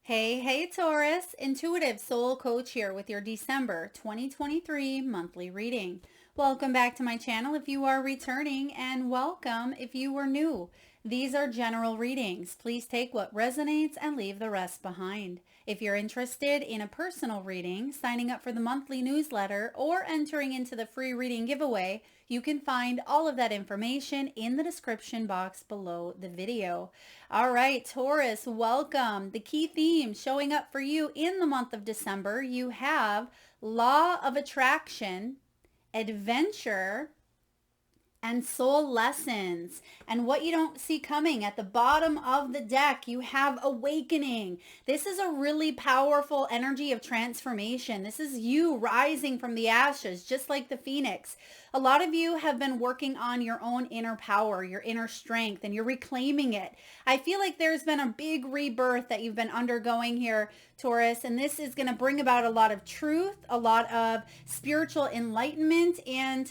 Hey, Taurus, Intuitive Soul Coach here with your December 2023 monthly reading. Welcome back to my channel if you are returning, and welcome if you were new. These are general readings. Please take what resonates and leave the rest behind. If you're interested in a personal reading, signing up for the monthly newsletter, or entering into the free reading giveaway, you can find all of that information in the description box below the video. All right, Taurus, welcome. The key themes showing up for you in the month of December, you have law of attraction, adventure, and soul lessons. And what you don't see coming at the bottom of the deck, you have awakening. This is a really powerful energy of transformation. This is you rising from the ashes, just like the phoenix. A lot of you have been working on your own inner power, your inner strength, and you're reclaiming it. I feel like there's been a big rebirth that you've been undergoing here, Taurus, and this is going to bring about a lot of truth, a lot of spiritual enlightenment, and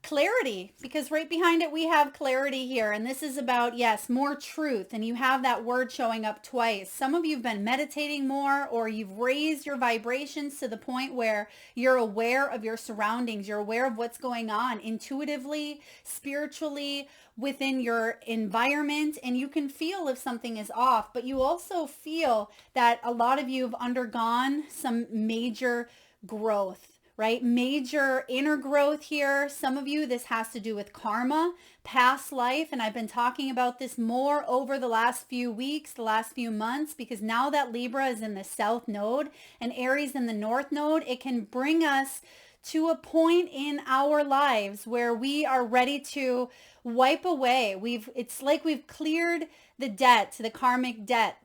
clarity, because right behind it we have clarity here, and this is about, yes, more truth, and you have that word showing up twice. Some of you have been meditating more, or you've raised your vibrations to the point where you're aware of your surroundings, you're aware of what's going on intuitively, spiritually, within your environment, and you can feel if something is off. But you also feel that a lot of you have undergone some major growth, right? Major inner growth here. Some of you, this has to do with karma, past life. And I've been talking about this more over the last few weeks, the last few months, because now that Libra is in the South Node and Aries in the North Node, it can bring us to a point in our lives where we are ready to wipe away. It's like we've cleared the debt, the karmic debt.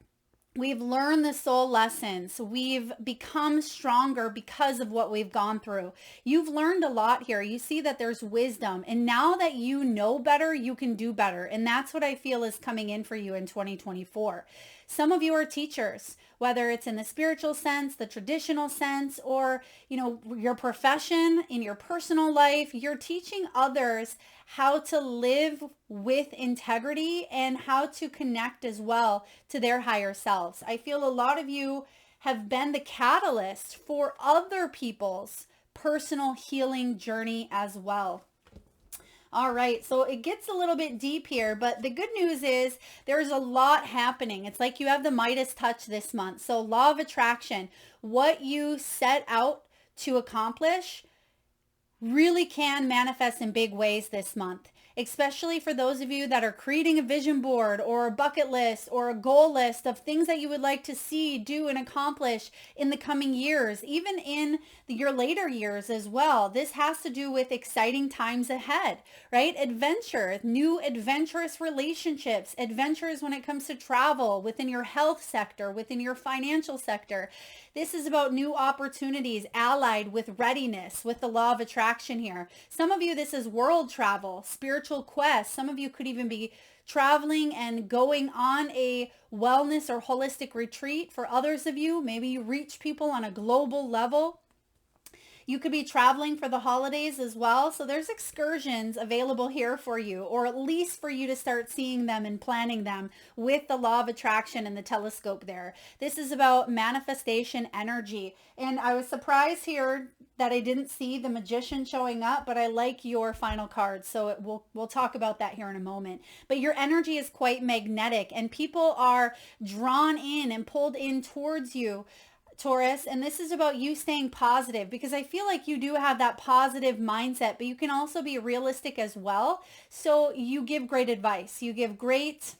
We've learned the soul lessons. We've become stronger because of what we've gone through. You've learned a lot here. You see that there's wisdom. And now that you know better, you can do better. And that's what I feel is coming in for you in 2024. Some of you are teachers, whether it's in the spiritual sense, the traditional sense, or, your profession, in your personal life. You're teaching others how to live with integrity and how to connect as well to their higher selves. I feel a lot of you have been the catalyst for other people's personal healing journey as well. All right, so it gets a little bit deep here, but the good news is there's a lot happening. It's like you have the Midas touch this month. So law of attraction, what you set out to accomplish really can manifest in big ways this month, especially for those of you that are creating a vision board or a bucket list or a goal list of things that you would like to see, do, and accomplish in the coming years, even in your later years as well. This has to do with exciting times ahead, right? Adventure, new adventurous relationships, adventures when it comes to travel, within your health sector, within your financial sector. This is about new opportunities allied with readiness, with the law of attraction here. Some of you, this is world travel, spiritual quest. Some of you could even be traveling and going on a wellness or holistic retreat. For others of you, maybe you reach people on a global level. You could be traveling for the holidays as well. So there's excursions available here for you, or at least for you to start seeing them and planning them with the law of attraction and the telescope there. This is about manifestation energy. And I was surprised here that I didn't see the magician showing up, but I like your final card. So we'll talk about that here in a moment. But your energy is quite magnetic, and people are drawn in and pulled in towards you, Taurus, and this is about you staying positive, because I feel like you do have that positive mindset, but you can also be realistic as well. So you give great advice. You give great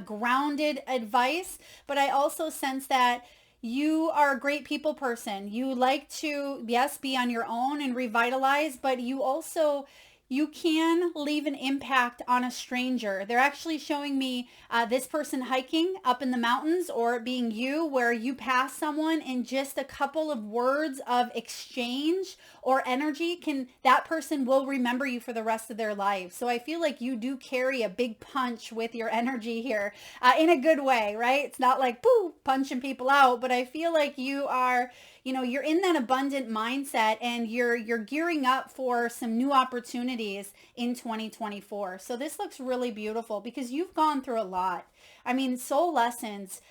grounded advice, but I also sense that you are a great people person. You like to, yes, be on your own and revitalize, but you can leave an impact on a stranger. They're actually showing me this person hiking up in the mountains, or it being you, where you pass someone and just a couple of words of exchange or energy, that person will remember you for the rest of their life. So I feel like you do carry a big punch with your energy here in a good way, right? It's not like, pooh, punching people out, but I feel like you are, you're in that abundant mindset, and you're gearing up for some new opportunities in 2024. So this looks really beautiful because you've gone through a lot. I mean, soul lessons.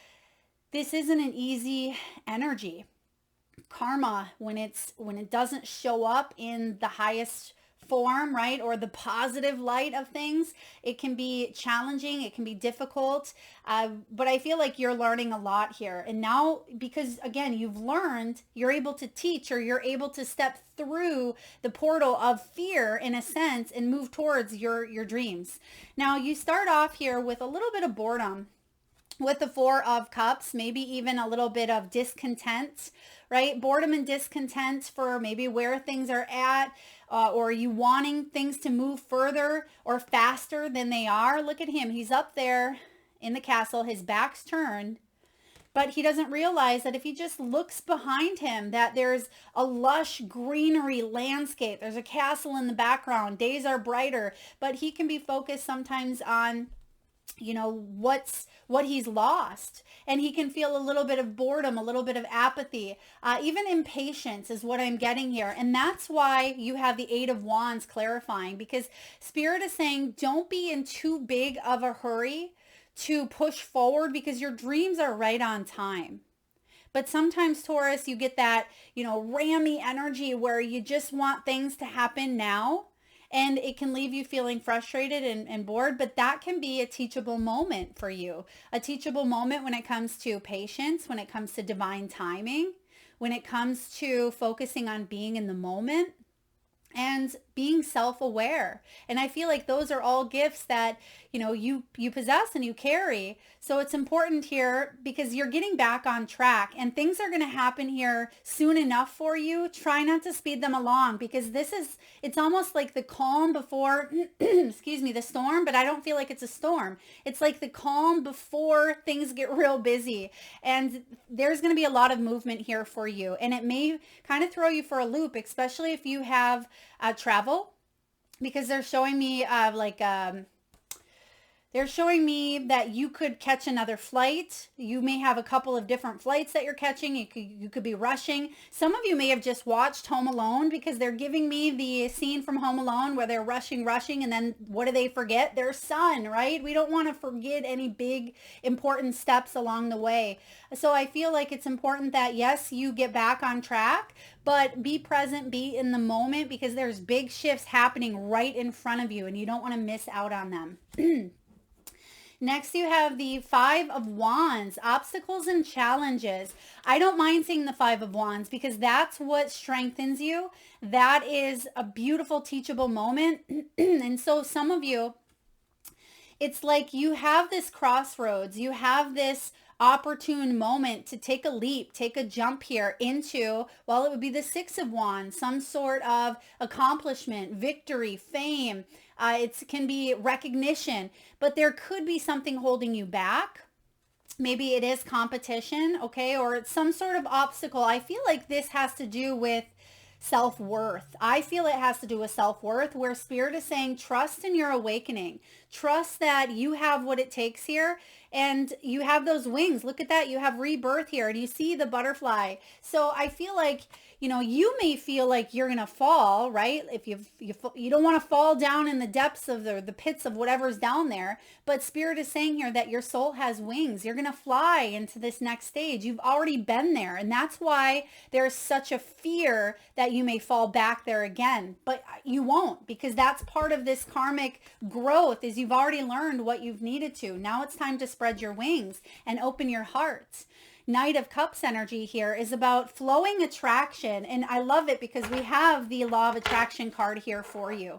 this isn't an easy energy. Karma, when it doesn't show up in the highest form, right, or the positive light of things, it can be challenging, it can be difficult, but I feel like you're learning a lot here. And now, because again, you've learned, you're able to teach, or you're able to step through the portal of fear in a sense and move towards your dreams. Now you start off here with a little bit of boredom with the Four of Cups, maybe even a little bit of discontent, right? Boredom and discontent for maybe where things are at, or you wanting things to move further or faster than they are. Look at him. He's up there in the castle. His back's turned, but he doesn't realize that if he just looks behind him, that there's a lush greenery landscape. There's a castle in the background. Days are brighter, but he can be focused sometimes on, you know, what he's lost, and he can feel a little bit of boredom, a little bit of apathy, even impatience is what I'm getting here. And that's why you have the Eight of Wands clarifying, because Spirit is saying don't be in too big of a hurry to push forward, because your dreams are right on time. But sometimes, Taurus, you get that, you know, rammy energy where you just want things to happen now. And it can leave you feeling frustrated and bored, but that can be a teachable moment for you. A teachable moment when it comes to patience, when it comes to divine timing, when it comes to focusing on being in the moment and being self-aware. And I feel like those are all gifts that, you know, you possess and you carry. So it's important here because you're getting back on track, and things are going to happen here soon enough for you. Try not to speed them along, because it's almost like the calm before, excuse me, the storm, but I don't feel like it's a storm. It's like the calm before things get real busy, and there's going to be a lot of movement here for you, and it may kind of throw you for a loop, especially if you have travel, because they're showing me they're showing me that you could catch another flight. You may have a couple of different flights that you're catching. You could be rushing. Some of you may have just watched Home Alone, because they're giving me the scene from Home Alone where they're rushing, and then what do they forget? Their son, right? We don't want to forget any big important steps along the way. So I feel like it's important that, yes, you get back on track, but be present, be in the moment, because there's big shifts happening right in front of you and you don't want to miss out on them. Next, you have the Five of Wands, obstacles and challenges. I don't mind seeing the Five of Wands, because that's what strengthens you. That is a beautiful teachable moment. And so some of you, it's like you have this crossroads. You have this opportune moment to take a leap, take a jump here into, well, it would be the Six of Wands, some sort of accomplishment, victory, fame. It can be recognition, but there could be something holding you back. Maybe it is competition, okay, or it's some sort of obstacle. I feel like this has to do with self-worth. I feel it has to do with self-worth, where Spirit is saying trust in your awakening. Trust that you have what it takes here, and you have those wings. Look at that. You have rebirth here, and you see the butterfly. So I feel like, you know, you may feel like you're going to fall, right? If you don't want to fall down in the depths of the pits of whatever's down there, but Spirit is saying here that your soul has wings. You're going to fly into this next stage. You've already been there, and that's why there's such a fear that you may fall back there again, but you won't, because that's part of this karmic growth, is you've already learned what you've needed to. Now it's time to spread your wings and open your heart. Knight of Cups energy here is about flowing attraction. And I love it because we have the Law of Attraction card here for you.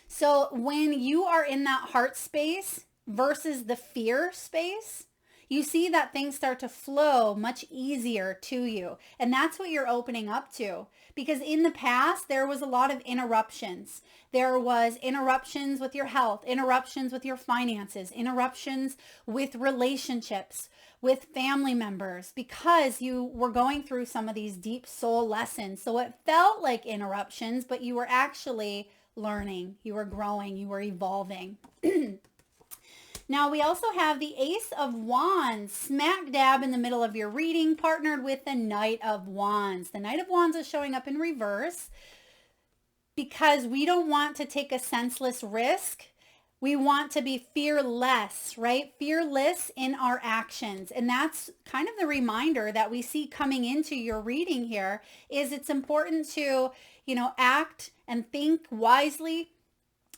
So when you are in that heart space versus the fear space, you see that things start to flow much easier to you. And that's what you're opening up to. Because in the past, there was a lot of interruptions. There was interruptions with your health, interruptions with your finances, interruptions with relationships, with family members, because you were going through some of these deep soul lessons. So it felt like interruptions, but you were actually learning, you were growing, you were evolving. Now we also have the Ace of Wands smack dab in the middle of your reading, partnered with the Knight of Wands. The Knight of Wands is showing up in reverse because we don't want to take a senseless risk We want to be fearless, right? Fearless in our actions. And that's kind of the reminder that we see coming into your reading here is it's important to, act and think wisely,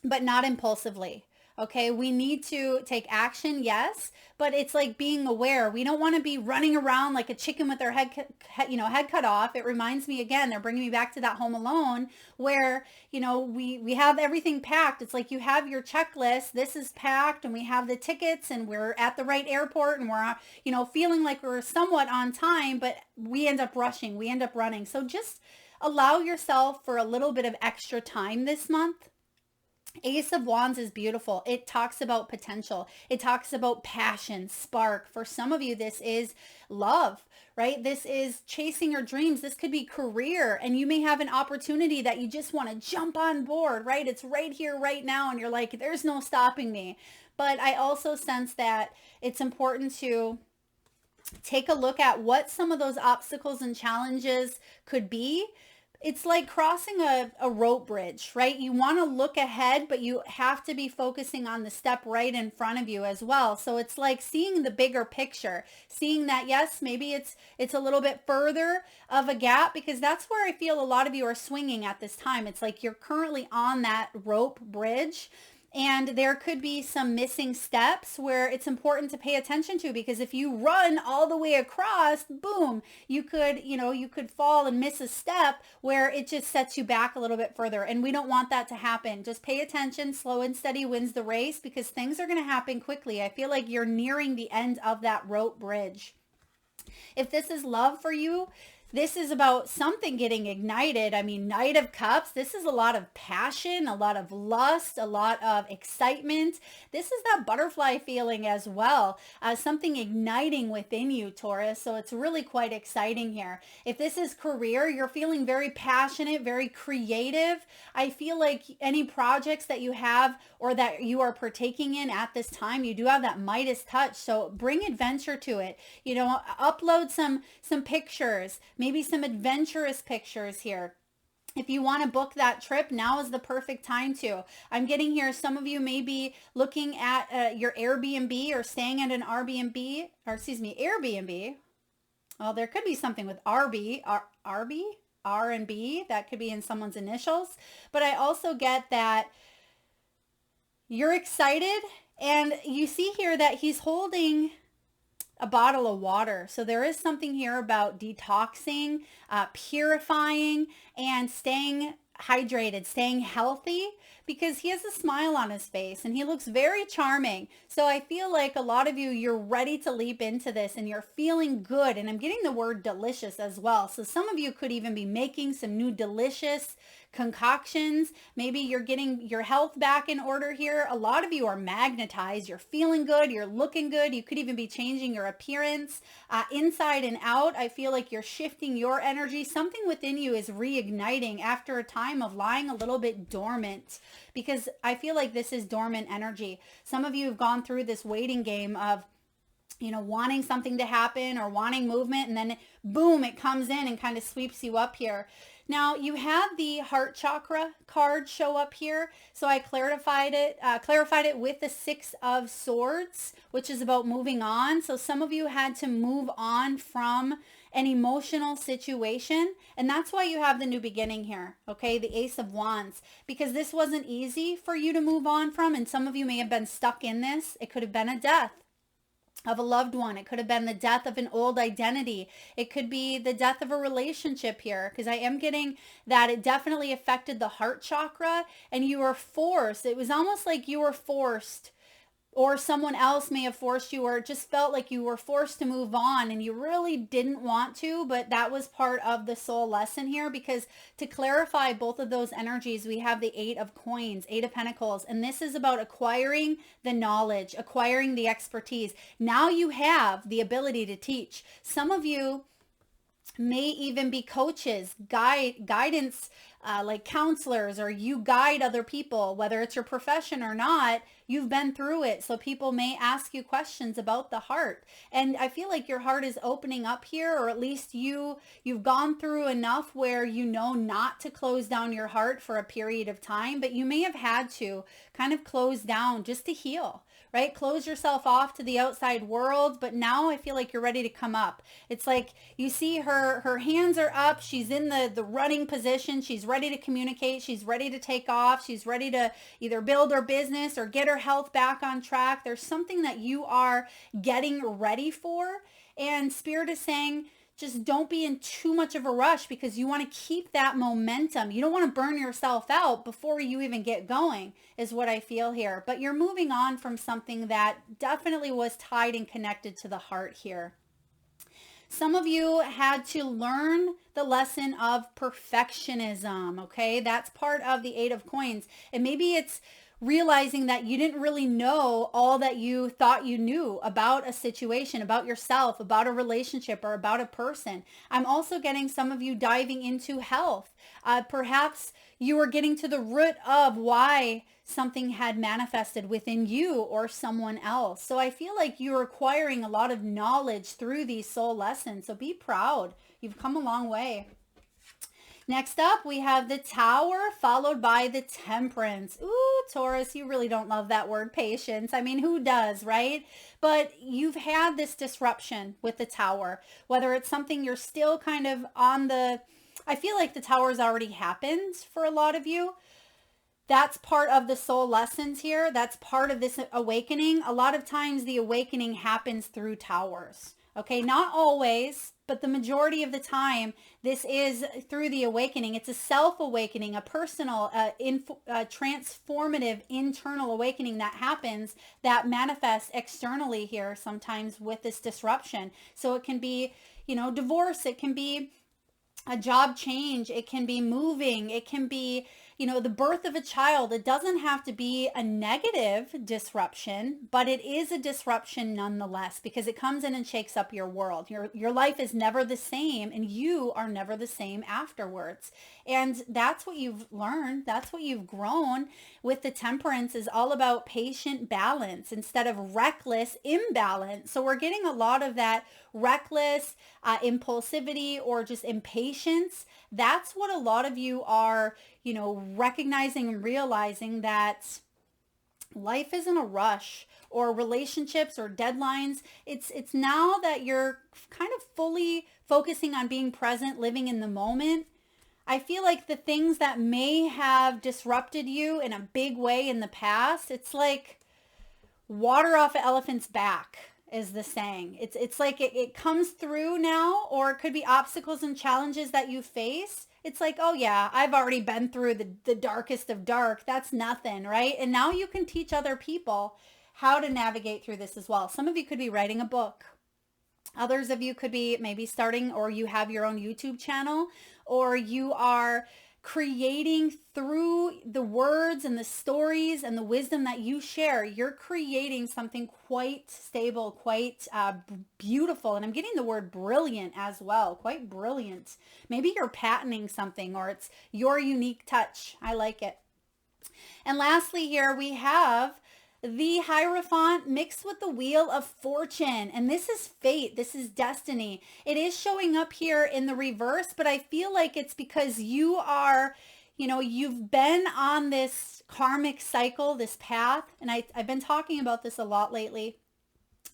but not impulsively. Okay, we need to take action, yes, but it's like being aware. We don't want to be running around like a chicken with their head cut off. It reminds me again, they're bringing me back to that Home Alone where, we have everything packed. It's like you have your checklist. This is packed and we have the tickets and we're at the right airport and we're, feeling like we're somewhat on time, but we end up rushing. We end up running. So just allow yourself for a little bit of extra time this month. Ace of Wands is beautiful. It talks about potential. It talks about passion, spark. For some of you, this is love, right? This is chasing your dreams. This could be career, and you may have an opportunity that you just want to jump on board, right? It's right here, right now, and you're like, there's no stopping me. But I also sense that it's important to take a look at what some of those obstacles and challenges could be. It's like crossing a rope bridge, right? You want to look ahead, but you have to be focusing on the step right in front of you as well. So it's like seeing the bigger picture, seeing that, yes, maybe it's a little bit further of a gap, because that's where I feel a lot of you are swinging at this time. It's like you're currently on that rope bridge. And there could be some missing steps where it's important to pay attention to, because if you run all the way across, boom, you could fall and miss a step where it just sets you back a little bit further. And we don't want that to happen. Just pay attention. Slow and steady wins the race, because things are going to happen quickly. I feel like you're nearing the end of that rope bridge. If this is love for you, this is about something getting ignited. I mean, Knight of Cups, this is a lot of passion, a lot of lust, a lot of excitement. This is that butterfly feeling as well, something igniting within you, Taurus. So it's really quite exciting here. If this is career, you're feeling very passionate, very creative. I feel like any projects that you have or that you are partaking in at this time, you do have that Midas touch. So bring adventure to it. Upload some pictures, maybe some adventurous pictures here. If you want to book that trip, now is the perfect time to. I'm getting here, some of you may be looking at your Airbnb or staying at an Airbnb. Well, there could be something with R&B. That could be in someone's initials. But I also get that you're excited, and you see here that he's holding a bottle of water. So there is something here about detoxing, purifying, and staying hydrated, staying healthy, because he has a smile on his face and he looks very charming. So I feel like a lot of you, you're ready to leap into this and you're feeling good. And I'm getting the word delicious as well. So some of you could even be making some new delicious concoctions. Maybe you're getting your health back in order here. A lot of you are magnetized. You're feeling good. You're looking good. You could even be changing your appearance inside and out. I feel like you're shifting your energy. Something within you is reigniting after a time of lying a little bit dormant, because I feel like this is dormant energy. Some of you have gone through this waiting game of wanting something to happen or wanting movement, and then boom, it comes in and kind of sweeps you up here. Now you have the heart chakra card show up here. So I clarified it with the 6 of Swords, which is about moving on. So some of you had to move on from an emotional situation. And that's why you have the new beginning here. Okay. The Ace of Wands, because this wasn't easy for you to move on from. And some of you may have been stuck in this. It could have been a death of a loved one. It could have been the death of an old identity. It could be the death of a relationship here, because I am getting that it definitely affected the heart chakra and you were forced. It was almost like you were forced, or someone else may have forced you, or it just felt like you were forced to move on and you really didn't want to, but that was part of the soul lesson here, because to clarify both of those energies, we have the 8 of Coins, 8 of Pentacles, and this is about acquiring the knowledge, acquiring the expertise. Now you have the ability to teach. Some of you may even be coaches, guidance like counselors, or you guide other people, whether it's your profession or not, you've been through it. So people may ask you questions about the heart. And I feel like your heart is opening up here, or at least you've gone through enough where you know not to close down your heart for a period of time, but you may have had to kind of close down just to heal. Right? Close yourself off to the outside world, but now I feel like you're ready to come up. It's like you see her hands are up, she's in the running position, she's ready to communicate, she's ready to take off, she's ready to either build her business or get her health back on track. There's something that you are getting ready for, and Spirit is saying, just don't be in too much of a rush, because you want to keep that momentum. You don't want to burn yourself out before you even get going, is what I feel here. But you're moving on from something that definitely was tied and connected to the heart here. Some of you had to learn the lesson of perfectionism, okay? That's part of the Eight of Coins. And maybe it's realizing that you didn't really know all that you thought you knew about a situation, about yourself, about a relationship, or about a person. I'm also getting some of you diving into health. Perhaps you are getting to the root of why something had manifested within you or someone else. So I feel like you're acquiring a lot of knowledge through these soul lessons. So be proud. You've come a long way. Next up, we have the Tower, followed by the Temperance. Ooh, Taurus, you really don't love that word, patience. I mean, who does, right? But you've had this disruption with the Tower, whether it's something you're still kind of on the, I feel like the Tower's already happened for a lot of you. That's part of the soul lessons here. That's part of this awakening. A lot of times the awakening happens through Towers. Okay, not always, but the majority of the time, this is through the awakening. It's a self-awakening, a personal, transformative internal awakening that happens, that manifests externally here sometimes with this disruption. So it can be, divorce. It can be a job change. It can be moving. It can be, the birth of a child. It doesn't have to be a negative disruption, but it is a disruption nonetheless, because it comes in and shakes up your world. Your life is never the same, and you are never the same afterwards. And that's what you've learned. That's what you've grown with. The Temperance is all about patient balance instead of reckless imbalance. So we're getting a lot of that reckless impulsivity or just impatience. That's what a lot of you are, recognizing and realizing that life isn't a rush, or relationships or deadlines. It's now that you're kind of fully focusing on being present, living in the moment. I feel like the things that may have disrupted you in a big way in the past, it's like water off an elephant's back, is the saying. It's like it comes through now, or it could be obstacles and challenges that you face. It's like, oh yeah, I've already been through the darkest of dark. That's nothing, right? And now you can teach other people how to navigate through this as well. Some of you could be writing a book. Others of you could be maybe starting, or you have your own YouTube channel, or you are creating through the words and the stories and the wisdom that you share. You're creating something quite stable, quite beautiful. And I'm getting the word brilliant as well, quite brilliant. Maybe you're patenting something, or it's your unique touch. I like it. And lastly here we have the Hierophant mixed with the Wheel of Fortune. And this is fate. This is destiny. It is showing up here in the reverse, but I feel like it's because you are, you've been on this karmic cycle, this path. And I've been talking about this a lot lately,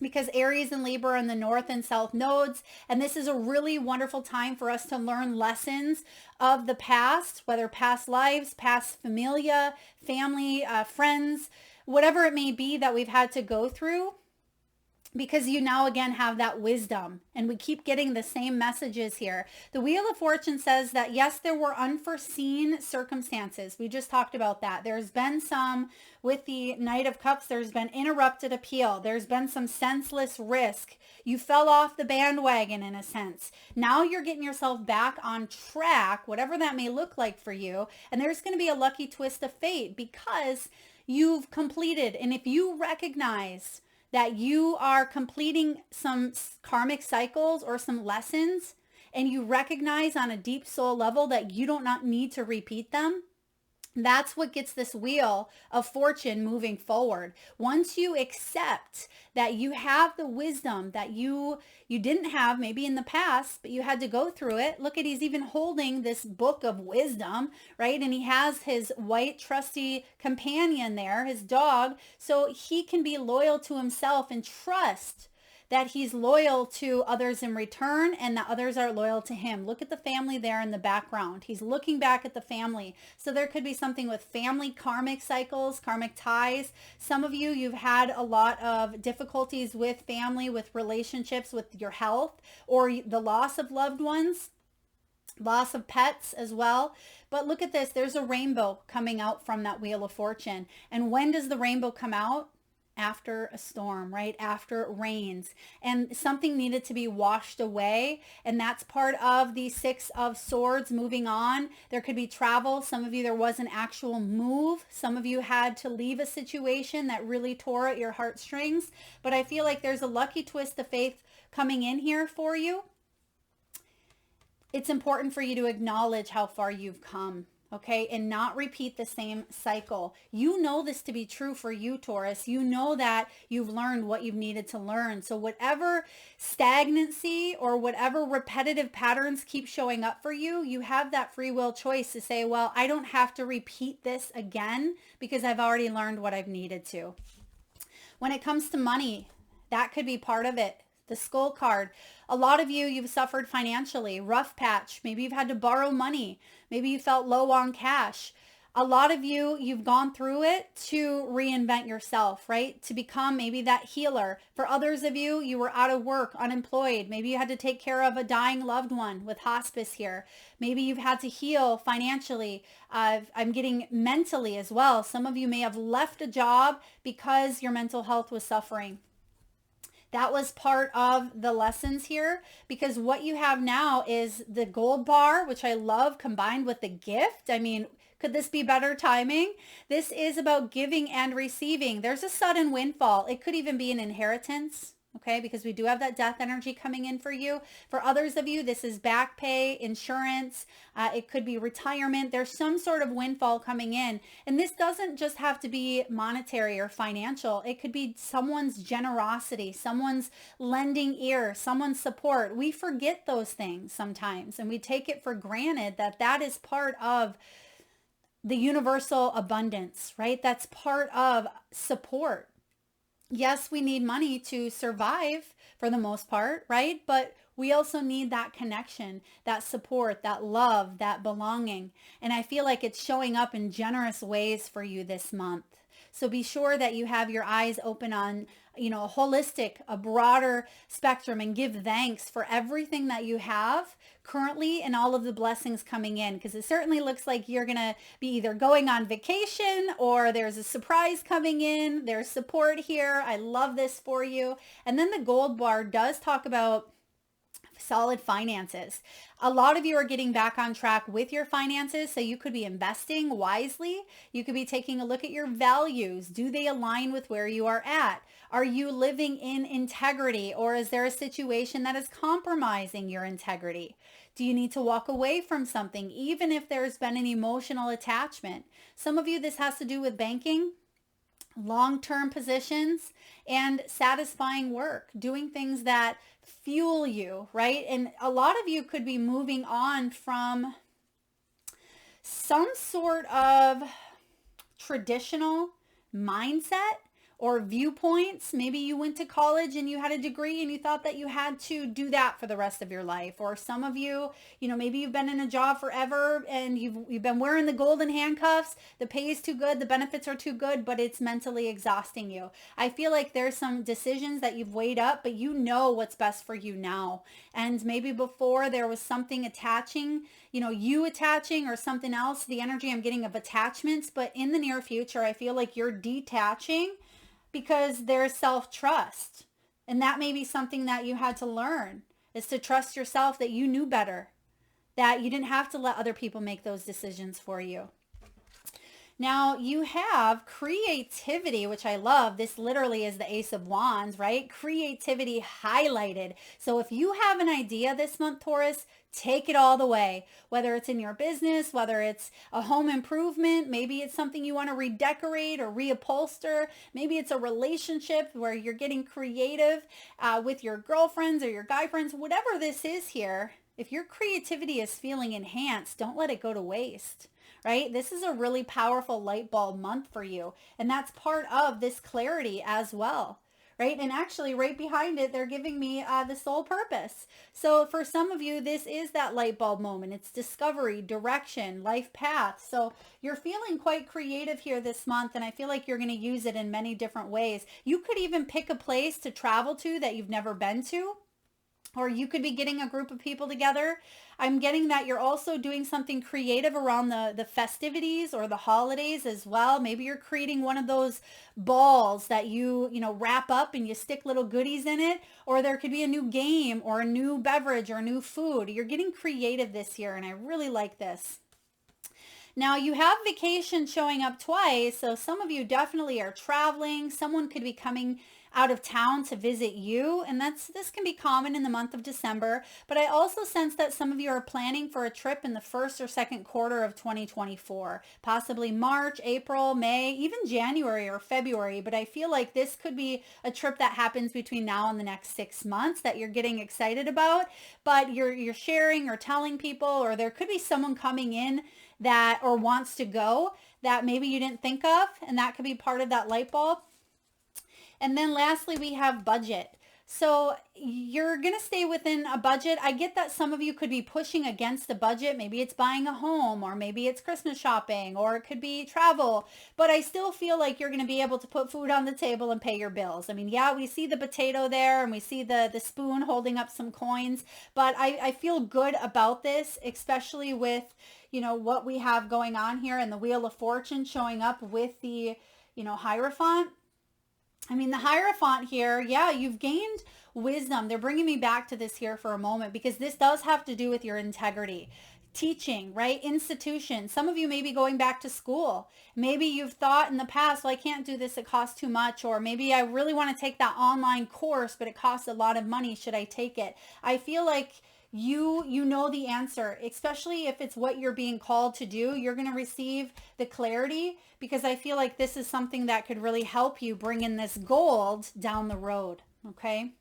because Aries and Libra are in the north and south nodes. And this is a really wonderful time for us to learn lessons of the past, whether past lives, past familia, family, friends, whatever it may be that we've had to go through, because you now again have that wisdom. And we keep getting the same messages here. The Wheel of Fortune says that yes, there were unforeseen circumstances. We just talked about that. There's been some with the Knight of Cups. There's been interrupted appeal. There's been some senseless risk. You fell off the bandwagon in a sense. Now you're getting yourself back on track, whatever that may look like for you. And there's going to be a lucky twist of fate, because you've completed. And if you recognize that you are completing some karmic cycles or some lessons, and you recognize on a deep soul level that you don't not need to repeat them, that's what gets this wheel of fortune moving forward. Once you accept that you have the wisdom that you didn't have maybe in the past, but you had to go through it. Look at, he's even holding this book of wisdom, right? And he has his white trusty companion there, his dog, so he can be loyal to himself and trust that he's loyal to others in return and that others are loyal to him. Look at the family there in the background. He's looking back at the family. So there could be something with family karmic cycles, karmic ties. Some of you, you've had a lot of difficulties with family, with relationships, with your health, or the loss of loved ones, loss of pets as well. But look at this. There's a rainbow coming out from that Wheel of Fortune. And when does the rainbow come out? After a storm, right? After it rains, and something needed to be washed away. And that's part of the Six of Swords moving on. There could be travel. Some of you, there was an actual move. Some of you had to leave a situation that really tore at your heartstrings. But I feel like there's a lucky twist of faith coming in here for you. It's important for you to acknowledge how far you've come. Okay, and not repeat the same cycle. You know this to be true for you, Taurus. You know that you've learned what you've needed to learn. So whatever stagnancy or whatever repetitive patterns keep showing up for you, you have that free will choice to say, well, I don't have to repeat this again because I've already learned what I've needed to. When it comes to money, that could be part of it. The Skull card. A lot of you, you've suffered financially, rough patch. Maybe you've had to borrow money. Maybe you felt low on cash. A lot of you, you've gone through it to reinvent yourself, right? To become maybe that healer. For others of you, you were out of work, unemployed. Maybe you had to take care of a dying loved one with hospice here. Maybe you've had to heal financially. I'm getting mentally as well. Some of you may have left a job because your mental health was suffering. That was part of the lessons here, because what you have now is the gold bar, which I love, combined with the gift. I mean, could this be better timing? This is about giving and receiving. There's a sudden windfall. It could even be an inheritance. Okay, because we do have that death energy coming in for you. For others of you, this is back pay, insurance. It could be retirement. There's some sort of windfall coming in. And this doesn't just have to be monetary or financial. It could be someone's generosity, someone's lending ear, someone's support. We forget those things sometimes, and we take it for granted that that is part of the universal abundance, right? That's part of support. Yes, we need money to survive for the most part, right? But we also need that connection, that support, that love, that belonging. And I feel like it's showing up in generous ways for you this month. So be sure that you have your eyes open on, a holistic, a broader spectrum, and give thanks for everything that you have currently and all of the blessings coming in, because it certainly looks like you're going to be either going on vacation or there's a surprise coming in. There's support here. I love this for you. And then the gold bar does talk about solid finances. A lot of you are getting back on track with your finances, so you could be investing wisely. You could be taking a look at your values. Do they align with where you are at? Are you living in integrity, or is there a situation that is compromising your integrity? Do you need to walk away from something, even if there's been an emotional attachment? Some of you, this has to do with banking, long-term positions, and satisfying work, doing things that fuel you, right? And a lot of you could be moving on from some sort of traditional mindset or viewpoints. Maybe you went to college and you had a degree and you thought that you had to do that for the rest of your life. Or some of you, maybe you've been in a job forever and you've been wearing the golden handcuffs. The pay is too good, the benefits are too good, but it's mentally exhausting you. I feel like there's some decisions that you've weighed up, but you know what's best for you now. And maybe before there was something attaching, you attaching or something else, the energy I'm getting of attachments. But in the near future, I feel like you're detaching because there's self-trust. And that may be something that you had to learn, is to trust yourself, that you knew better, that you didn't have to let other people make those decisions for you. Now you have creativity, which I love. This literally is the Ace of Wands, right? Creativity highlighted. So if you have an idea this month, Taurus, take it all the way. Whether it's in your business, whether it's a home improvement, maybe it's something you want to redecorate or reupholster. Maybe it's a relationship where you're getting creative with your girlfriends or your guy friends, whatever this is here. If your creativity is feeling enhanced, don't let it go to waste, right? This is a really powerful light bulb month for you. And that's part of this clarity as well, right? And actually right behind it, they're giving me the soul purpose. So for some of you, this is that light bulb moment. It's discovery, direction, life path. So you're feeling quite creative here this month. And I feel like you're going to use it in many different ways. You could even pick a place to travel to that you've never been to. Or you could be getting a group of people together. I'm getting that you're also doing something creative around the festivities or the holidays as well. Maybe you're creating one of those balls that you wrap up and you stick little goodies in it. Or there could be a new game or a new beverage or a new food. You're getting creative this year, and I really like this. Now you have vacation showing up twice, so some of you definitely are traveling. Someone could be coming out of town to visit you, and this can be common in the month of December. But I also sense that some of you are planning for a trip in the first or second quarter of 2024, possibly March, April, May, even January or February. But I feel like this could be a trip that happens between now and the next 6 months that you're getting excited about, but you're sharing or telling people, or there could be someone coming in that or wants to go that maybe you didn't think of, and that could be part of that light bulb. And then lastly, we have budget. So you're going to stay within a budget. I get that some of you could be pushing against the budget. Maybe it's buying a home, or maybe it's Christmas shopping, or it could be travel. But I still feel like you're going to be able to put food on the table and pay your bills. I mean, yeah, we see the potato there and we see the spoon holding up some coins. But I feel good about this, especially with, what we have going on here and the Wheel of Fortune showing up with the, Hierophant. I mean, the Hierophant here, yeah, you've gained wisdom. They're bringing me back to this here for a moment because this does have to do with your integrity. Teaching, right? Institution. Some of you may be going back to school. Maybe you've thought in the past, well, I can't do this. It costs too much. Or maybe I really want to take that online course, but it costs a lot of money. Should I take it? I feel like you know the answer, especially if it's what you're being called to do. You're going to receive the clarity because I feel like this is something that could really help you bring in this gold down the road. Okay.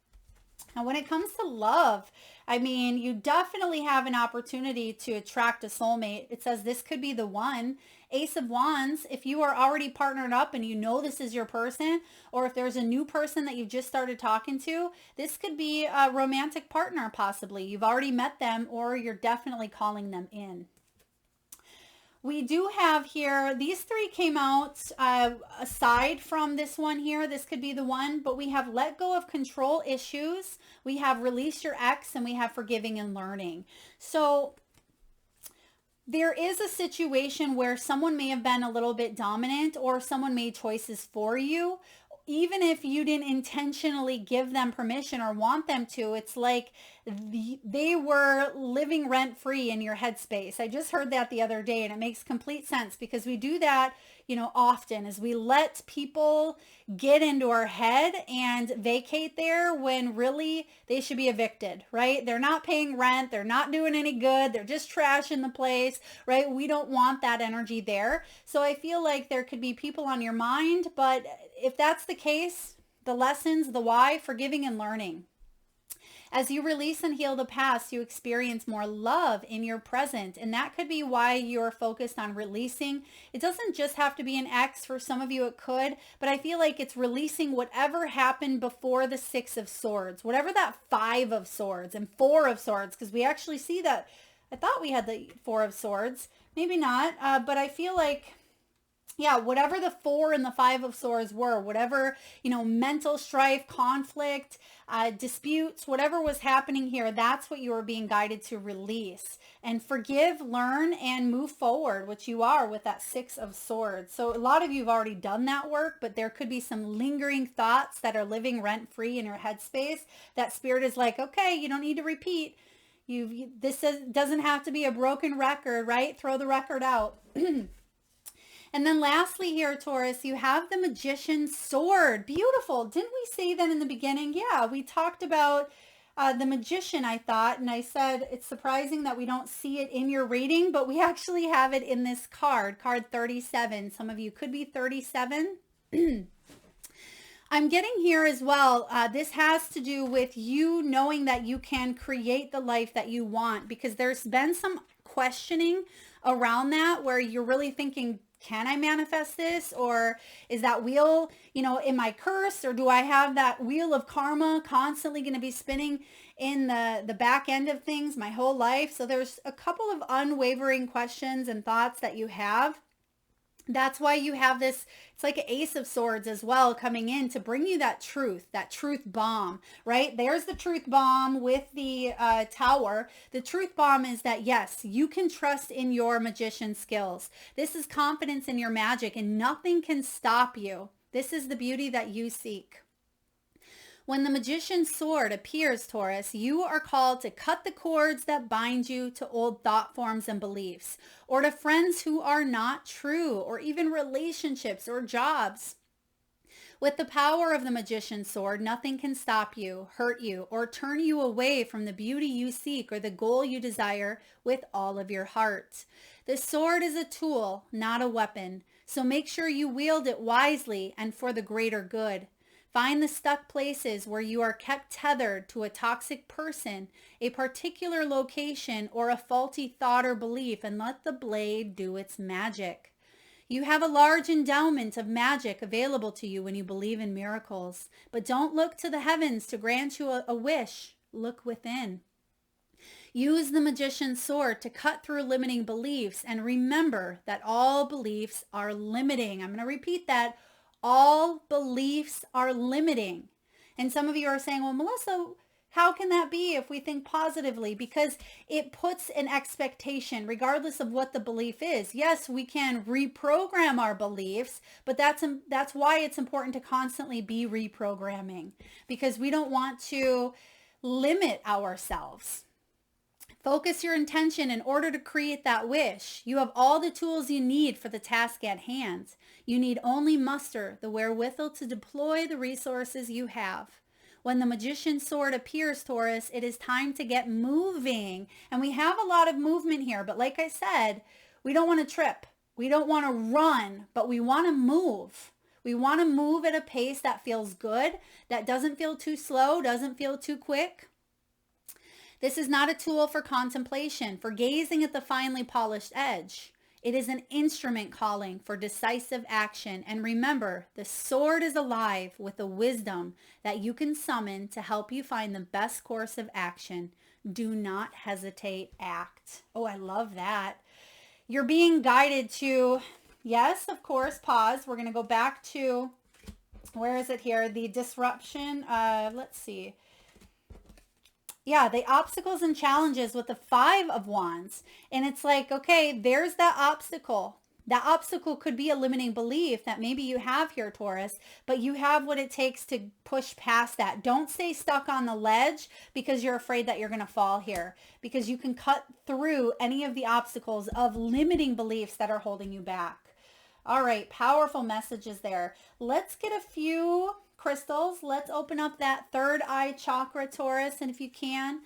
Now, when it comes to love, I mean, you definitely have an opportunity to attract a soulmate. It says this could be the one. Ace of Wands, if you are already partnered up and you know this is your person, or if there's a new person that you've just started talking to, this could be a romantic partner possibly. You've already met them, or you're definitely calling them in. We do have here, these three came out aside from this one here. This could be the one, but we have let go of control issues. We have release your ex, and we have forgiving and learning. So there is a situation where someone may have been a little bit dominant, or someone made choices for you. Even if you didn't intentionally give them permission or want them to, it's like they were living rent-free in your headspace. I just heard that the other day, and it makes complete sense because we do that, often, is we let people get into our head and vacate there when really they should be evicted, right? They're not paying rent. They're not doing any good. They're just trashing the place, right? We don't want that energy there. So I feel like there could be people on your mind, but if that's the case, the lessons, the why, forgiving and learning. As you release and heal the past, you experience more love in your present. And that could be why you're focused on releasing. It doesn't just have to be an ex. For some of you, it could. But I feel like it's releasing whatever happened before the Six of Swords. Whatever that Five of Swords and Four of Swords. Because we actually see that. I thought we had the Four of Swords. Maybe not. But I feel like, yeah, whatever the Four and the Five of Swords were, whatever, mental strife, conflict, disputes, whatever was happening here, that's what you are being guided to release and forgive, learn, and move forward, which you are with that Six of Swords. So a lot of you have already done that work, but there could be some lingering thoughts that are living rent-free in your headspace. That spirit is like, okay, you don't need to repeat. This doesn't have to be a broken record, right? Throw the record out. And then lastly here, Taurus, you have the Magician's Sword. Beautiful. Didn't we say that in the beginning? Yeah, we talked about the Magician, I thought, and I said it's surprising that we don't see it in your reading, but we actually have it in this card 37. Some of you could be 37. I'm getting here as well. This has to do with you knowing that you can create the life that you want, because there's been some questioning around that where you're really thinking, can I manifest this? Or is that wheel, am I cursed? Or do I have that wheel of karma constantly going to be spinning in the back end of things my whole life? So there's a couple of unwavering questions and thoughts that you have. That's why you have this, it's like an Ace of Swords as well coming in to bring you that truth bomb, right? There's the truth bomb with the tower. The truth bomb is that, yes, you can trust in your magician skills. This is confidence in your magic, and nothing can stop you. This is the beauty that you seek. When the Magician's Sword appears, Taurus, you are called to cut the cords that bind you to old thought forms and beliefs, or to friends who are not true, or even relationships or jobs. With the power of the Magician's Sword, nothing can stop you, hurt you, or turn you away from the beauty you seek or the goal you desire with all of your heart. The sword is a tool, not a weapon, so make sure you wield it wisely and for the greater good. Find the stuck places where you are kept tethered to a toxic person, a particular location, or a faulty thought or belief, and let the blade do its magic. You have a large endowment of magic available to you when you believe in miracles, but don't look to the heavens to grant you a wish. Look within. Use the Magician's Sword to cut through limiting beliefs, and remember that all beliefs are limiting. I'm going to repeat that. All beliefs are limiting. And some of you are saying, well, Melissa, how can that be if we think positively? Because it puts an expectation regardless of what the belief is. Yes, we can reprogram our beliefs, but that's why it's important to constantly be reprogramming, because we don't want to limit ourselves. Focus your intention in order to create that wish. You have all the tools you need for the task at hand. You need only muster the wherewithal to deploy the resources you have. When the Magician's Sword appears, Taurus, it is time to get moving. And we have a lot of movement here, but like I said, we don't want to trip. We don't want to run, but we want to move. We want to move at a pace that feels good, that doesn't feel too slow, doesn't feel too quick. This is not a tool for contemplation, for gazing at the finely polished edge. It is an instrument calling for decisive action. And remember, the sword is alive with the wisdom that you can summon to help you find the best course of action. Do not hesitate, act. Oh, I love that. You're being guided to, yes, of course, pause. We're going to go back to, where is it here? The disruption. Let's see. Yeah, the obstacles and challenges with the 5 of Wands. And it's like, okay, there's that obstacle. That obstacle could be a limiting belief that maybe you have here, Taurus, but you have what it takes to push past that. Don't stay stuck on the ledge because you're afraid that you're going to fall here, because you can cut through any of the obstacles of limiting beliefs that are holding you back. All right, powerful messages there. Let's get a few crystals. Let's open up that third eye chakra, Taurus. And if you can,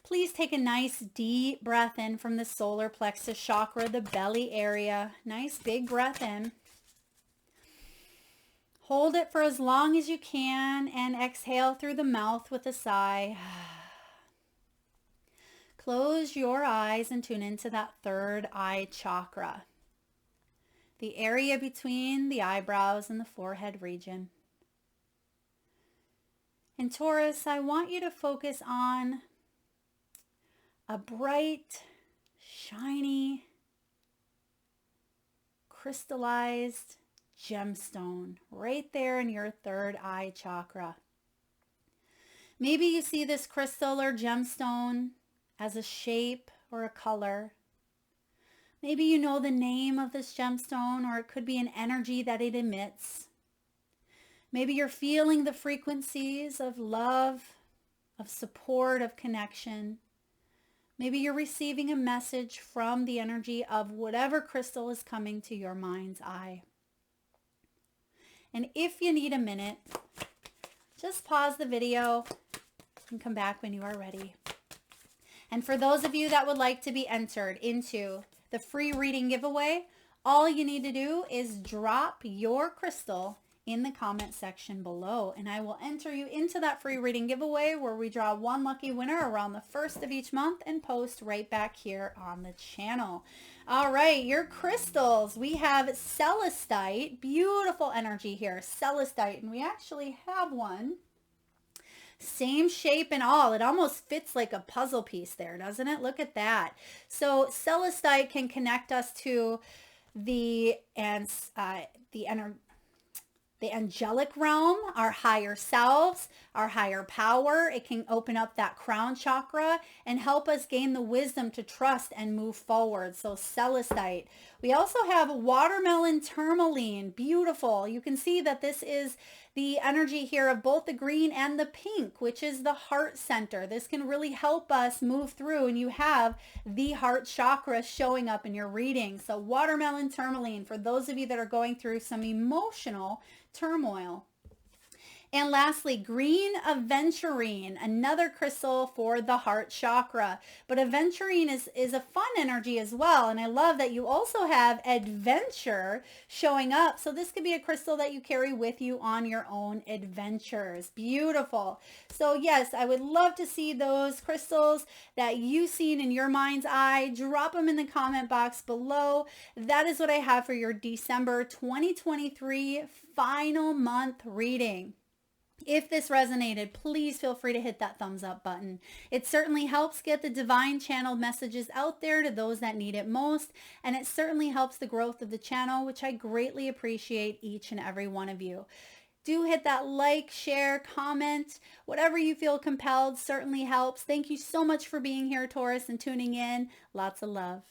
please take a nice deep breath in from the solar plexus chakra, the belly area. Nice big breath in. Hold it for as long as you can and exhale through the mouth with a sigh. Close your eyes and tune into that third eye chakra, the area between the eyebrows and the forehead region. And Taurus, I want you to focus on a bright, shiny, crystallized gemstone right there in your third eye chakra. Maybe you see this crystal or gemstone as a shape or a color. Maybe you know the name of this gemstone, or it could be an energy that it emits. Maybe you're feeling the frequencies of love, of support, of connection. Maybe you're receiving a message from the energy of whatever crystal is coming to your mind's eye. And if you need a minute, just pause the video and come back when you are ready. And for those of you that would like to be entered into the free reading giveaway, all you need to do is drop your crystal in the comment section below, and I will enter you into that free reading giveaway where we draw one lucky winner around the 1st of each month and post right back here on the channel. All right, your crystals. We have celestite, beautiful energy here, celestite, and we actually have one. Same shape and all. It almost fits like a puzzle piece there, doesn't it? Look at that. So celestite can connect us to the angelic realm, our higher selves, our higher power. It can open up that crown chakra and help us gain the wisdom to trust and move forward. So celestite. We also have watermelon tourmaline. Beautiful. You can see that this is the energy here of both the green and the pink, which is the heart center. This can really help us move through, and you have the heart chakra showing up in your reading. So watermelon tourmaline for those of you that are going through some emotional turmoil. And lastly, green aventurine, another crystal for the heart chakra. But aventurine is a fun energy as well. And I love that you also have adventure showing up. So this could be a crystal that you carry with you on your own adventures. Beautiful. So yes, I would love to see those crystals that you've seen in your mind's eye. Drop them in the comment box below. That is what I have for your December 2023 final month reading. If this resonated, please feel free to hit that thumbs up button. It certainly helps get the divine channel messages out there to those that need it most, and it certainly helps the growth of the channel, which I greatly appreciate each and every one of you. Do hit that like, share, comment, whatever you feel compelled certainly helps. Thank you so much for being here, Taurus, and tuning in. Lots of love.